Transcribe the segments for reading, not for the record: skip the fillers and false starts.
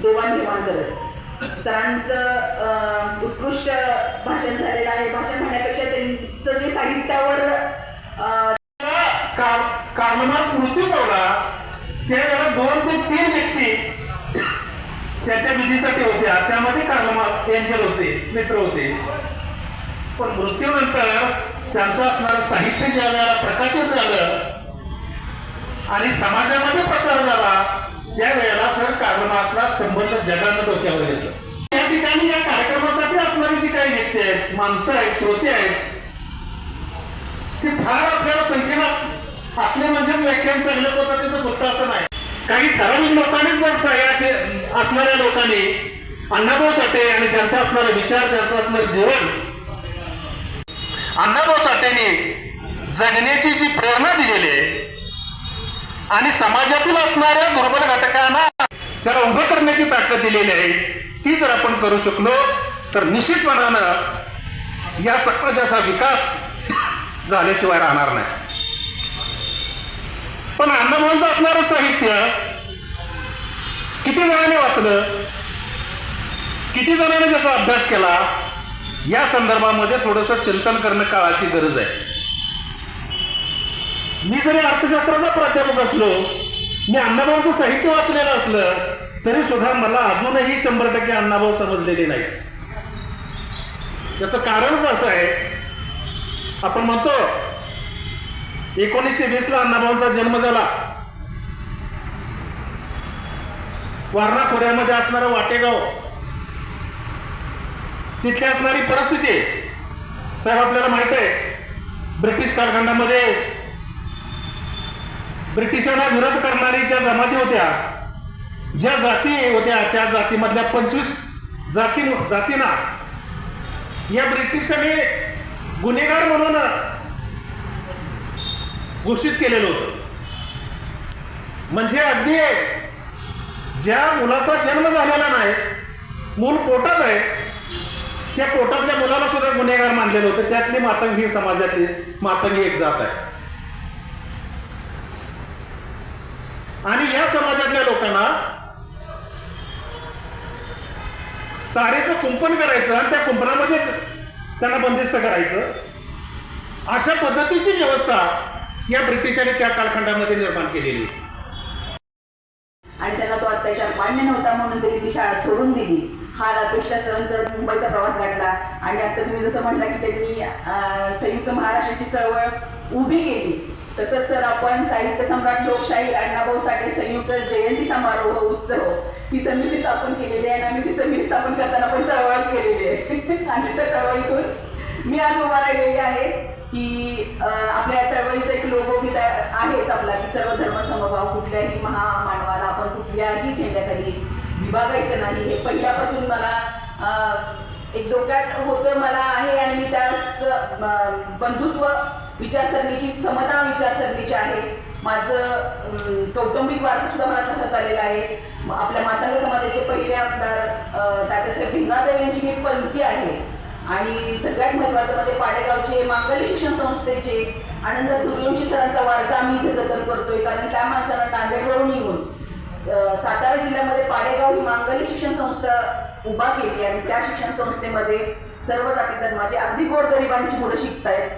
देवाणघेवाण करत. सरांचं उत्कृष्ट भाषण झालेलं आहे. भाषण म्हणण्यापेक्षा त्यांचं जे साहित्यावर कार्ल मार्क्स मृत्यू पावला त्यावेळेला 2 ते 3 व्यक्ती त्याच्या विधीसाठी होत्या. त्यामध्ये कार्ल मार्क्स एंजल होते, मित्र होते. पण मृत्यूनंतर त्यांचं असणारं साहित्य ज्या वेळेला प्रकाशित झालं आणि समाजामध्ये प्रसार झाला त्यावेळेला सर कार्ल मार्क्सला संबंध जगानं डोक्यावर घेतलं. या ठिकाणी या कार्यक्रमासाठी असणारी जी काही व्यक्ती आहेत, माणसं आहेत, श्रोते आहेत, ती फार आपल्याला संख्येनं असले म्हणजेच व्याख्यान चांगल्या पद्धतीचं होतं असं नाही. काही ठराविक लोकांनीच जर असणाऱ्या लोकांनी अण्णाभाऊ साठे आणि त्यांचा असणारा विचार, त्यांचं असणारं जीवन, अण्णाभाऊ साठेंनी जगण्याची जी प्रेरणा दिलेली आहे आणि समाजातील असणाऱ्या दुर्बल घटकांना त्याला उभं करण्याची ताकद दिलेली आहे, ती जर आपण करू शकलो तर निश्चितपणानं या समाजाचा विकास झाल्याशिवाय राहणार नाही. पण अण्णाभाऊंचं असणारं साहित्य किती जणांनी वाचलं, किती जणांनी त्याचा अभ्यास केला, या संदर्भामध्ये थोडंसं चिंतन करणं काळाची गरज आहे. मी जरी अर्थशास्त्राचा प्राध्यापक असलो, मी अण्णाभाऊंचं साहित्य वाचलेलं असलं तरी सुद्धा मला अजूनही 100% अण्णाभाऊ समजलेले नाही. याचं कारणच असं आहे, आपण म्हणतो 1920 ला अण्णाभाऊंचा जन्म झाला. वारणा खोऱ्यामध्ये असणारं वाटेगाव, तिथे असणारी परिस्थिती साहेब आपल्याला माहित आहे. ब्रिटिश कालखंडामध्ये ब्रिटिशांना विरोध करणारी ज्या जमाती होत्या, ज्या जाती होत्या, त्या जातीमधल्या 25 जातींना या ब्रिटिशांनी गुन्हेगार म्हणून घोषित केलेलं होतं. म्हणजे अगदी ज्या मुलाचा जन्म झालेला नाही, मूल पोटात आहे, त्या पोटातल्या मुलाला सुद्धा गुन्हेगार मानलेलं होतं. त्यातली मातंगी समाजातली मातंगी एक जात आहे. आणि या समाजातल्या लोकांना तारेचं कुंपण करायचं आणि त्या कुंपणामध्ये त्यांना बंदिस्त करायचं, अशा पद्धतीची व्यवस्था या ब्रिटिशांनी त्या कालखंडामध्ये निर्माण केलेली. आणि त्यांना तो अत्याचार मान्य नव्हता म्हणून त्यांनी ती शाळा सोडून दिली. हाल अपेष्टा सहन करत मुंबईचा प्रवास गाठला. आणि आता तुम्ही जसं म्हटलं की त्यांनी संयुक्त महाराष्ट्राची चळवळ उभी केली, तसंच तर आपण साहित्य सम्राट लोकशाहीर अण्णाभाऊ साठे संयुक्त जयंती समारोह उत्सव ही समिती स्थापन केलेली आहे. आणि आम्ही ती समिती स्थापन करताना पण चळवळच केलेली आहे. आणि त्या चळवळीतून मी आज उभा राहिलेली आहे की आपल्या चळवळीचं एक लोगो गीत आहेच आपला की सर्व धर्म समभाव, कुठल्याही महामानवाला आपण कुठल्याही झेंड्याखाली विभागायचं नाही. हे पहिल्यापासून मला एक डोक्यात होतं, मला आहे. आणि मी त्यास बंधुत्व विचारसरणीची, समता विचारसरणीची आहे. माझं कौटुंबिक वारसा सुद्धा मला तसंच आलेला आहे. आपल्या मातंग समाजाचे पहिले आमदार तात्यासाहेब भिंगारदेव यांची मी पंक्ती आहे. आणि सगळ्यात महत्त्वाचं म्हणजे पाडेगावचे मांगल्य शिक्षण संस्थेचे आनंद सूर्यवंशी सरांचा वारसा आम्ही इथे जतन करतोय. कारण त्या माणसानं नांदेडवरून येऊन सातारा जिल्ह्यामध्ये पाडेगाव ही मांगल्य शिक्षण संस्था उभा केली. आणि त्या शिक्षण संस्थेमध्ये सर्व जाती धर्माचे अगदी गोरगरिबांची मुलं शिकतायत.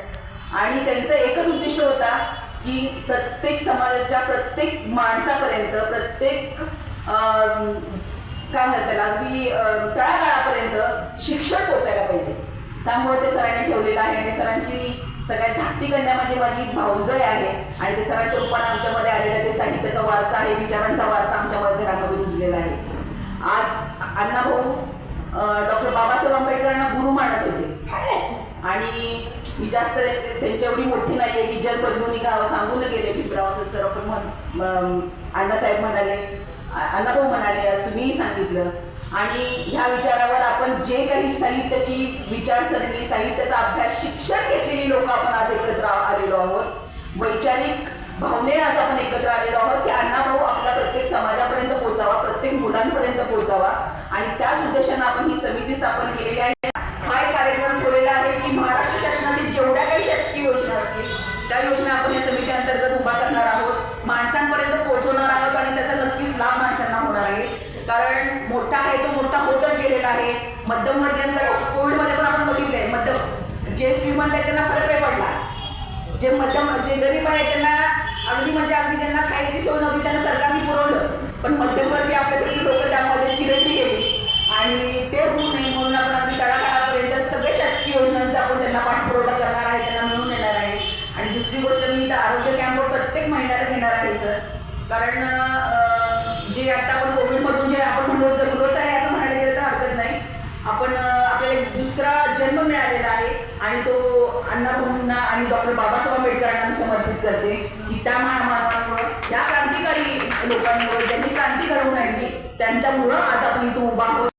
आणि त्यांचं एकच उद्दिष्ट होता की प्रत्येक समाजाच्या प्रत्येक माणसापर्यंत, प्रत्येक काय म्हणतात त्याला, अगदी तळागाळापर्यंत शिक्षण पोचायला पाहिजे. त्यामुळे ते सरांनी ठेवलेलं आहे. आणि सरांची सगळ्यात धाकटी कन्या म्हणजे माझी भाऊजय आहे. आणि ते सरांच्या रूपाने आमच्यामध्ये आलेलं ते साहित्याचा वारसा आहे, विचारांचा वारसा आमच्या घरामध्ये रुजलेला आहे. आज अण्णाभाऊ डॉक्टर बाबासाहेब आंबेडकरांना गुरु मानत होते. आणि मी जास्त त्यांच्या एवढी मोठी नाही आहे की जग बदलून गाव सांगून गेले भिमराव सर. पण अण्णासाहेब म्हणाले, अण्णाभाऊ म्हणाले, आज तुम्हीही सांगितलं. आणि ह्या विचारावर आपण जे काही साहित्याची विचारसरणी, साहित्याचा अभ्यास, शिक्षण घेतलेली लोक आपण आज एकत्र आलेलो आहोत. वैचारिक भावने आज आपण एकत्र आलेलो आहोत की अण्णाभाऊ आपल्या प्रत्येक समाजापर्यंत पोहोचावा, प्रत्येक मुलांपर्यंत पोहोचावा. आणि त्याच उद्देशानं आपण ही समिती स्थापन केलेली आहे. हा एक कार्यक्रम ठेवलेला आहे की महाराष्ट्र शासनाचे जेवढ्या काही शासकीय योजना असतील त्या योजना आपण या समिती अंतर्गत उभा करणार आहोत, माणसांपर्यंत पोहोचवणार आहोत. आणि त्याचा नक्कीच लाभ माणसांना होणार आहे. कारण मोठा आहे तो मोठा होतच गेलेला आहे. मध्यमवर्गीयांकडे कोविडमध्ये पण आपण बघितलंय, मध्यम जे श्रीमंत आहेत त्यांना फरक नाही पडला. जे गरीब आहेत त्यांना अगदी ज्यांना खायची सोय नव्हती त्यांना सरकारने पुरवलं, पण मध्यमवर्गीय आपल्यासारखी लोक त्यामध्ये चिरडली गेली. आणि ते होऊ नये म्हणून आपण आपली तळागाळापर्यंत सगळे शासकीय योजनांचा आपण त्यांना पाठपुरवठा करणार आहे, त्यांना मिळून येणार आहे. आणि दुसरी गोष्ट, मी इथं आरोग्य कॅम्प प्रत्येक महिन्याला घेणार आहे सर. कारण जे आता आपण कोविडमधून जे आपण म्हणलो जगलोच आहे असं म्हणायला गेलं तर हरकत नाही. आपल्याला एक दुसरा जन्म मिळालेला आहे आणि तो अण्णाभाऊंना आणि डॉक्टर बाबासाहेब आंबेडकरांना मी समर्पित करते की त्या महामानवांवर, या क्रांतिकारी लोकांमुळे ज्यांनी क्रांती घडवून आणली त्यांच्यामुळं आज आपण इथं उभा आहोत.